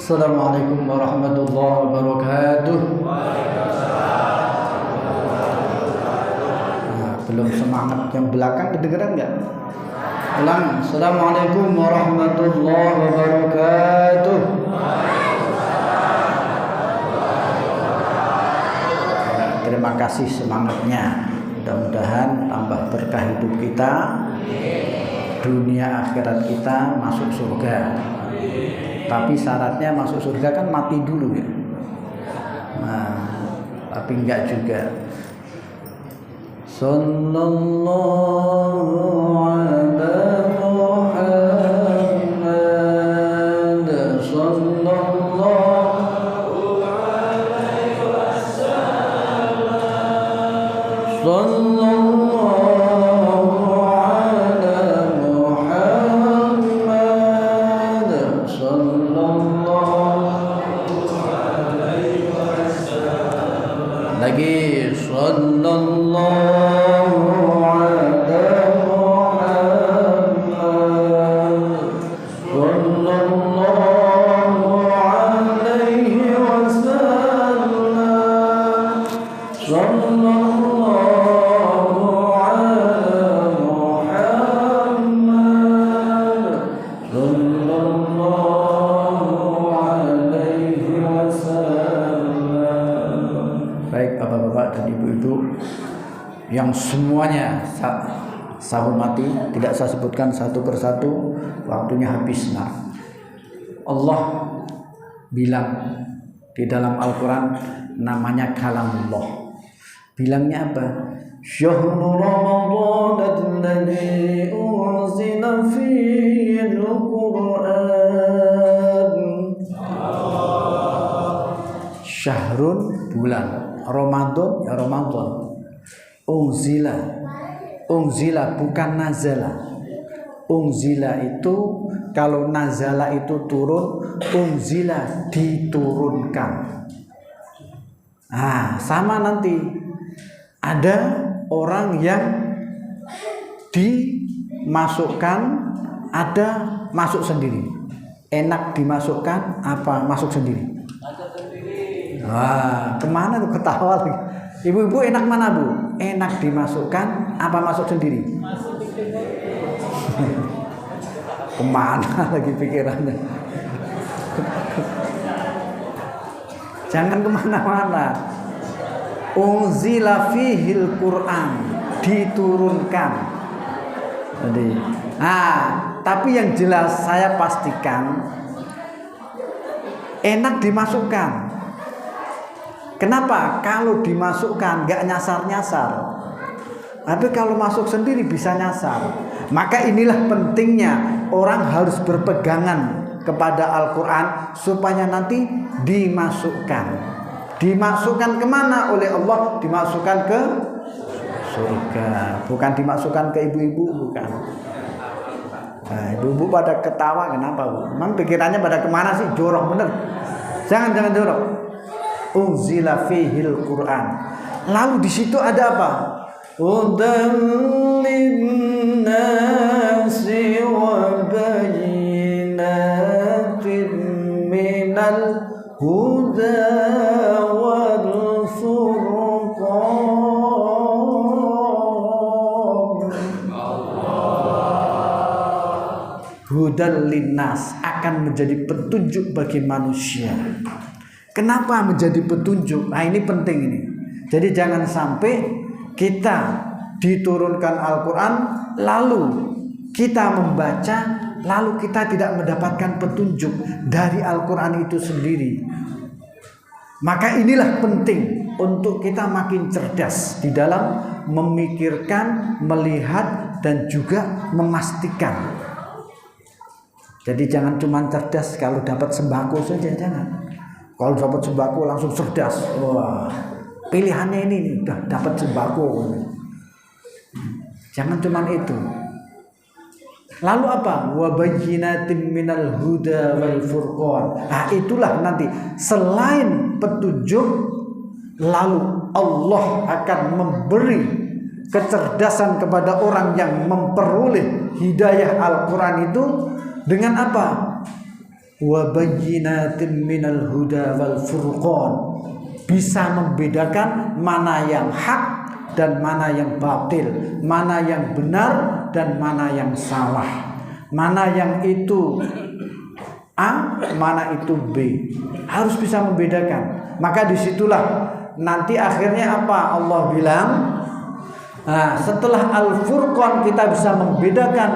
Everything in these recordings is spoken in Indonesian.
Assalamualaikum warahmatullahi wabarakatuh. Nah, belum semangat yang belakang kedengeran nggak? Ulang. Assalamualaikum warahmatullahi wabarakatuh. Terima kasih semangatnya. Mudah-mudahan tambah berkah hidup kita, dunia akhirat kita masuk surga. Tapi syaratnya masuk surga kan mati dulu ya. Nah, tapi enggak juga. Sallallahu ala Muhammad, sallallahu alaihi wasallam, sallallahu lagi sallallahu ala Muhammad, sallallahu alaihi wasallam, sallallahu ala Muhammad, sallallahu alaihi wasallam. Baik bapak-bapak dan ibu-ibu yang semuanya saya hormati, tidak saya sebutkan satu persatu, waktunya habis. Nah, Allah bilang di dalam Al-Quran namanya kalamullah. Bilangnya apa? Syahrul Ramadan alladzi unzila fihi al-Qur'an. Syahrun bulan, Ramadan ya Ramadan. Unzila bukan nazala. Unzila itu kalau nazala itu turun, unzila diturunkan. Nah, sama nanti ada orang yang dimasukkan, ada masuk sendiri. Enak dimasukkan apa masuk sendiri? Wah, kemana tuh ketawa lagi? Ibu-ibu enak mana bu? Enak dimasukkan apa masuk sendiri? Kemana lagi pikirannya? Jangan kemana-mana. Unzila fihil Qur'an, diturunkan. Jadi, tapi yang jelas saya pastikan enak dimasukkan. Kenapa? Kalau dimasukkan nggak nyasar-nyasar. Tapi kalau masuk sendiri bisa nyasar. Maka inilah pentingnya orang harus berpegangan kepada Al-Quran supaya nanti dimasukkan. Dimasukkan kemana oleh Allah? Dimasukkan ke surga. Bukan dimasukkan ke ibu-ibu, bukan. Nah, ibu-ibu pada ketawa kenapa bu? Memang pikirannya pada kemana sih? Jorok bener. Jangan jorok. Unzila fihil Qur'an. Lalu di situ ada apa? Hudan linnasi wa bayyinatin minal huda wal furqan. Hudan linnas akan menjadi petunjuk bagi manusia. Kenapa menjadi petunjuk? Nah ini penting ini. Jadi jangan sampai kita diturunkan Al-Quran, lalu kita membaca, lalu kita tidak mendapatkan petunjuk dari Al-Quran itu sendiri. Maka inilah penting untuk kita makin cerdas di dalam memikirkan, melihat, dan juga memastikan. Jadi jangan cuma cerdas kalau dapat sembako saja, jangan. Kalau dapat sembako langsung cerdas. Wah, pilihannya ini udah dapat sembako. Jangan cuma itu. Lalu apa? Wa bayyinatin minal huda wal furqan. Nah, itulah nanti selain petunjuk, lalu Allah akan memberi kecerdasan kepada orang yang memperoleh hidayah Al-Quran itu dengan apa? wa bayyinatin minal huda wal furqan, bisa membedakan mana yang hak dan mana yang batil, mana yang benar dan mana yang salah, mana yang itu A, mana itu B. Harus bisa membedakan. Maka disitulah nanti akhirnya apa Allah bilang, nah, setelah Al-Furqan kita bisa membedakan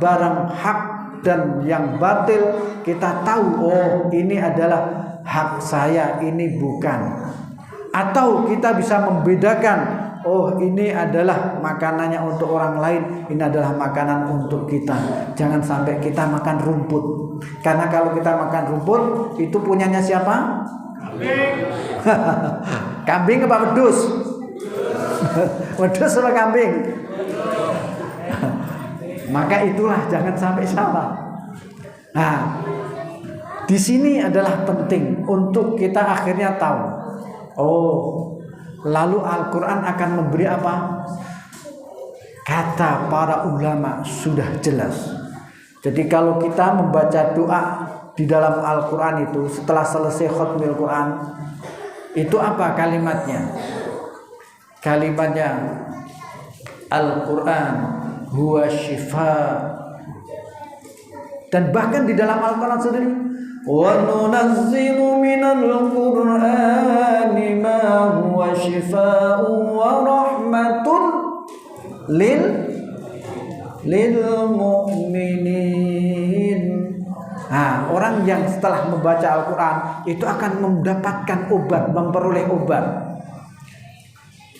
barang hak dan yang batil. Kita tahu, oh ini adalah hak saya, ini bukan. Atau kita bisa membedakan, oh ini adalah makanannya untuk orang lain, ini adalah makanan untuk kita. Jangan sampai kita makan rumput, karena kalau kita makan rumput itu punyanya siapa? Kambing. Kambing apa wedhus? Wedhus sama kambing. Maka itulah jangan sampai salah. Nah, di sini adalah penting untuk kita akhirnya tahu. Oh, lalu Al-Quran akan memberi apa? Kata para ulama sudah jelas. Jadi kalau kita membaca doa di dalam Al-Quran itu setelah selesai khutmil Quran, itu apa kalimatnya? Kalimatnya Al-Quran huwa syifa. Dan bahkan di dalam Al-Quran sendiri, wa nunazzilu minal Qur'ani ma huwa syifaa'un wa rahmatun lil mu'minin. Nah, orang yang setelah membaca Al-Quran itu akan mendapatkan obat, memperoleh obat.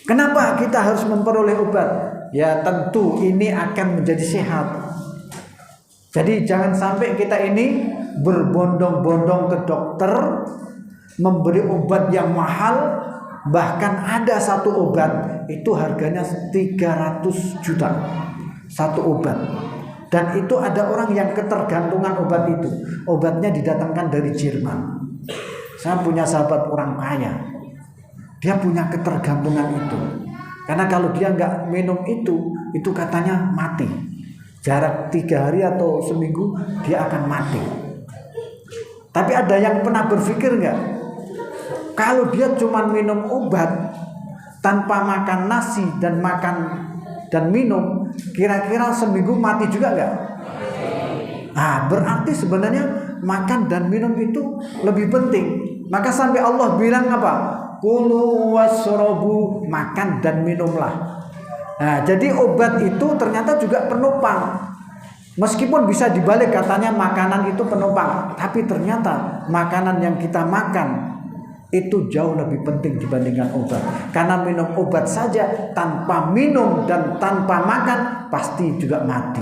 Kenapa kita harus memperoleh obat? Ya tentu ini akan menjadi sehat. Jadi jangan sampai kita ini berbondong-bondong ke dokter memberi obat yang mahal. Bahkan ada satu obat itu harganya 300 juta satu obat. Dan itu ada orang yang ketergantungan obat itu. Obatnya didatangkan dari Jerman. Saya punya sahabat orang kaya, dia punya ketergantungan itu. Karena kalau dia nggak minum itu katanya mati. Jarak 3 hari atau seminggu dia akan mati. Tapi ada yang pernah berpikir nggak? Kalau dia cuma minum obat tanpa makan nasi dan minum, kira-kira seminggu mati juga nggak? Nah, berarti sebenarnya makan dan minum itu lebih penting. Maka sampai Allah bilang apa? Kulu wasrobu, makan dan minumlah. Nah, jadi obat itu ternyata juga penopang. Meskipun bisa dibalik katanya makanan itu penopang, tapi ternyata makanan yang kita makan itu jauh lebih penting dibandingkan obat. Karena minum obat saja tanpa minum dan tanpa makan pasti juga mati.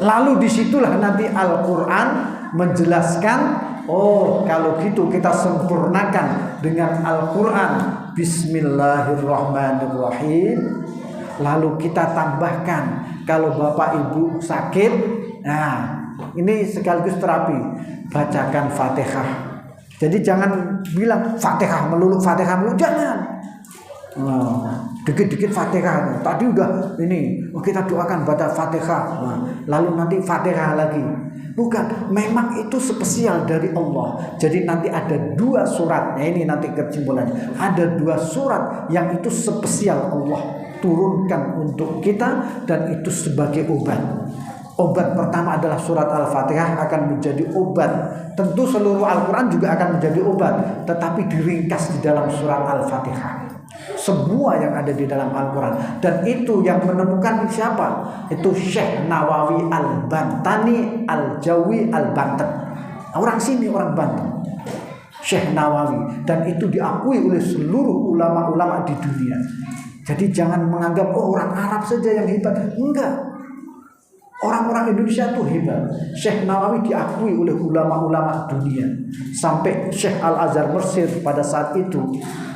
Lalu disitulah nanti Al-Quran menjelaskan, oh kalau gitu kita sempurnakan dengan Al-Quran. Bismillahirrahmanirrahim. Lalu kita tambahkan kalau bapak ibu sakit, nah ini sekaligus terapi, bacakan Fatihah. Jadi jangan bilang Fatihah melulu, jangan. Dikit-dikit Fatihah. Tadi udah ini, kita doakan baca Fatihah. Lalu nanti Fatihah lagi. Bukan, memang itu spesial dari Allah. Jadi nanti ada 2 suratnya, ini nanti kesimpulannya. Ada 2 surat yang itu spesial Allah turunkan untuk kita, dan itu sebagai obat. Obat pertama adalah surat Al-Fatihah akan menjadi obat. Tentu seluruh Al-Quran juga akan menjadi obat, tetapi diringkas di dalam surat Al-Fatihah. Semua yang ada di dalam Al-Quran. Dan itu yang menemukan siapa? Itu Syekh Nawawi Al-Bantani Al-Jawi Al-Banten. Orang sini, orang Banten, Syekh Nawawi. Dan itu diakui oleh seluruh ulama-ulama di dunia. Jadi jangan menganggap orang Arab saja yang hebat. Enggak. Orang-orang Indonesia itu hebat. Syekh Nawawi diakui oleh ulama-ulama dunia. Sampai Syekh Al-Azhar Mesir pada saat itu.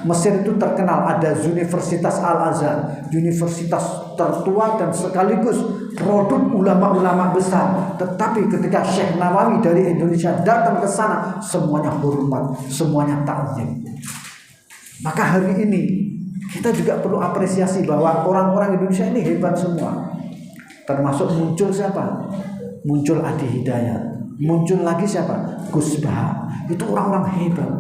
Mesir itu terkenal ada Universitas Al-Azhar, universitas tertua dan sekaligus produk ulama-ulama besar. Tetapi ketika Syekh Nawawi dari Indonesia datang ke sana, semuanya hormat, semuanya takzim. Maka hari ini kita juga perlu apresiasi bahwa orang-orang Indonesia ini hebat semua. Termasuk muncul siapa? Muncul Adi Hidayat, Muncul lagi siapa? Gus Bah. Itu orang-orang hebat.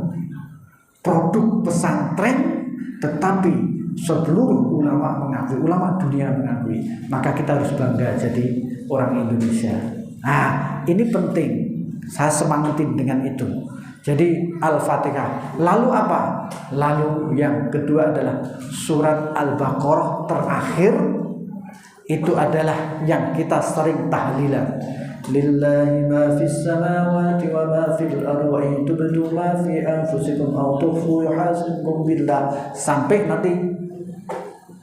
Produk pesantren, tetapi seluruh ulama mengakui, ulama dunia mengakui. Maka kita harus bangga jadi orang Indonesia. Nah, ini penting. Saya semangatin dengan itu. Jadi Al-Fatihah. Lalu apa? Lalu yang kedua adalah surat Al-Baqarah terakhir. Itu adalah yang kita sering tahlilan. Lillahi ma fis samawati wa ma fil ardi wa in tubdu ma fi anfusikum aw tukhfu yuhasibkum billah sampai nanti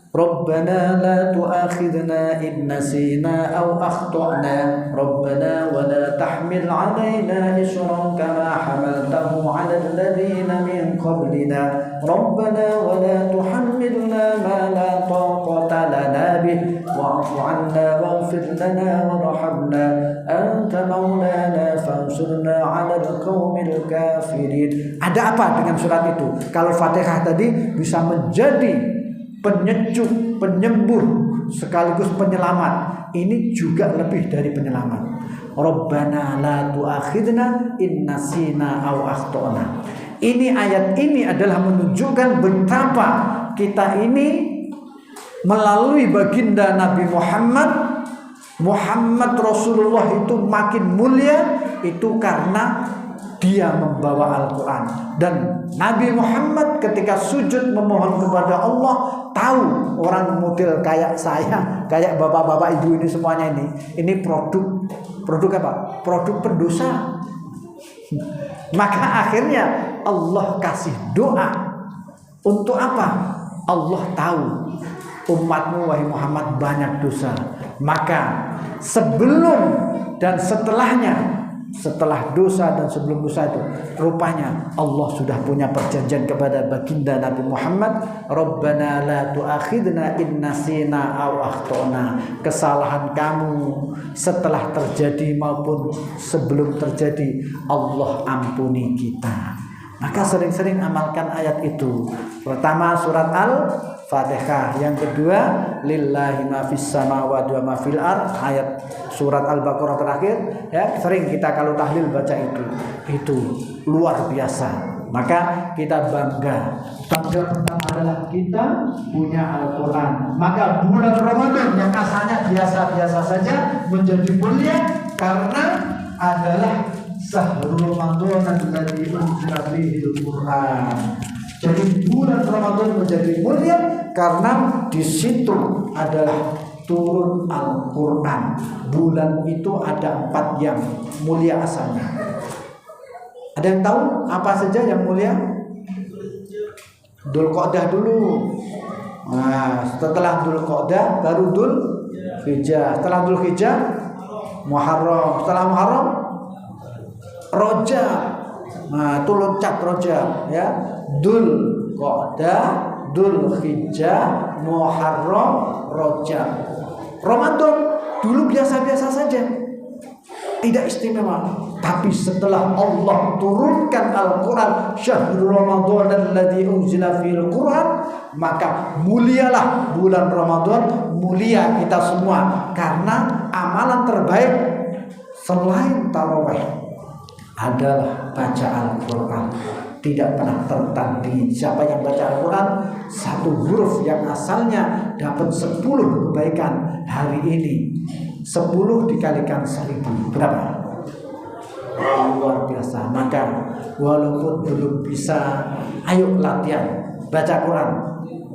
Rabbana la tu'akhidna in nasina aw akhtana Rabbana wa la tahmil 'alaina isran kama hamaltahu 'ala alladhina min qablina Rabbana wa la tuhammilna ma la taqata lana bih wa'fu 'anna waghfir lana warhamna anta maulana fansurna 'alal qaumil kafirin. Ada apa dengan surat itu? Kalau Fatihah tadi bisa menjadi penyejuk, penyembuh, sekaligus penyelamat. Ini juga lebih dari penyelamat. Rabbana la tu'akhidna in nasina aw akhtana. Ini ayat ini adalah menunjukkan betapa kita ini melalui baginda Nabi Muhammad Rasulullah itu makin mulia itu karena dia membawa Al-Quran. Dan Nabi Muhammad ketika sujud memohon kepada Allah, tahu orang model kayak saya, kayak bapak-bapak ibu ini semuanya ini produk apa? Produk pendosa. Maka akhirnya Allah kasih doa. Untuk apa? Allah tahu umatmu wahai Muhammad banyak dosa. Maka sebelum dan setelahnya, setelah dosa dan sebelum dosa itu, rupanya Allah sudah punya perjanjian kepada baginda Nabi Muhammad. Rabbana la tu'akhidna in nasina aw akhtana. Kesalahan kamu setelah terjadi maupun sebelum terjadi, Allah ampuni kita. Maka sering-sering amalkan ayat itu. Pertama surat Al-Fatihah, yang kedua lillahi ma fis samawati wa ma fil ard, ayat surat Al-Baqarah terakhir ya, sering kita kalau tahlil baca itu luar biasa. Maka kita bangga pertama adalah kita punya Al-Quran. Maka bulan Ramadan yang asalnya biasa-biasa saja menjadi mulia karena adalah Syahrul Ramadan alladzi unzila fihi al-Qur'an. Jadi bulan Ramadan menjadi mulia karena di situ adalah turun Al-Quran. Bulan itu ada 4 yang mulia asalnya. Ada yang tahu apa saja yang mulia? Dzulqa'dah dulu. Nah, setelah Dzulqa'dah baru Dzulhijjah. Setelah Dzulhijjah Muharram. Setelah Muharram Rajab. Nah, itu loncat Rajab ya. Dzulqa'dah, Dzulhijjah, Muharram, Rajab. Ramadan dulu biasa-biasa saja, tidak istimewa. Tapi setelah Allah turunkan Al-Quran, Syahrul Ramadan alladzi unzila fil Quran, maka mulialah bulan Ramadan, mulia kita semua. Karena amalan terbaik selain tarawih adalah baca Al-Quran. Tidak pernah tertandingi siapa yang baca Al-Quran. Satu huruf yang asalnya dapat 10 kebaikan, hari ini 10 dikalikan 1000 berapa? Luar biasa. Maka walaupun belum bisa, ayo latihan baca Quran,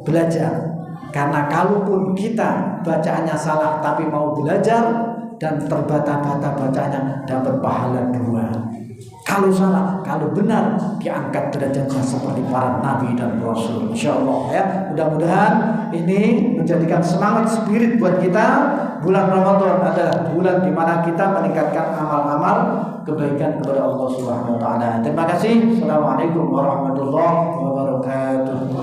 belajar. Karena kalaupun kita bacaannya salah tapi mau belajar dan terbata-bata bacaannya, dapat pahala 2. Kalau salah, kalau benar, diangkat derajatnya seperti para nabi dan rasul. Insyaallah ya. Mudah-mudahan ini menjadikan semangat spirit buat kita. Bulan Ramadan adalah bulan di mana kita meningkatkan amal-amal kebaikan kepada Allah Subhanahu wa taala. Terima kasih. Assalamualaikum warahmatullahi wabarakatuh.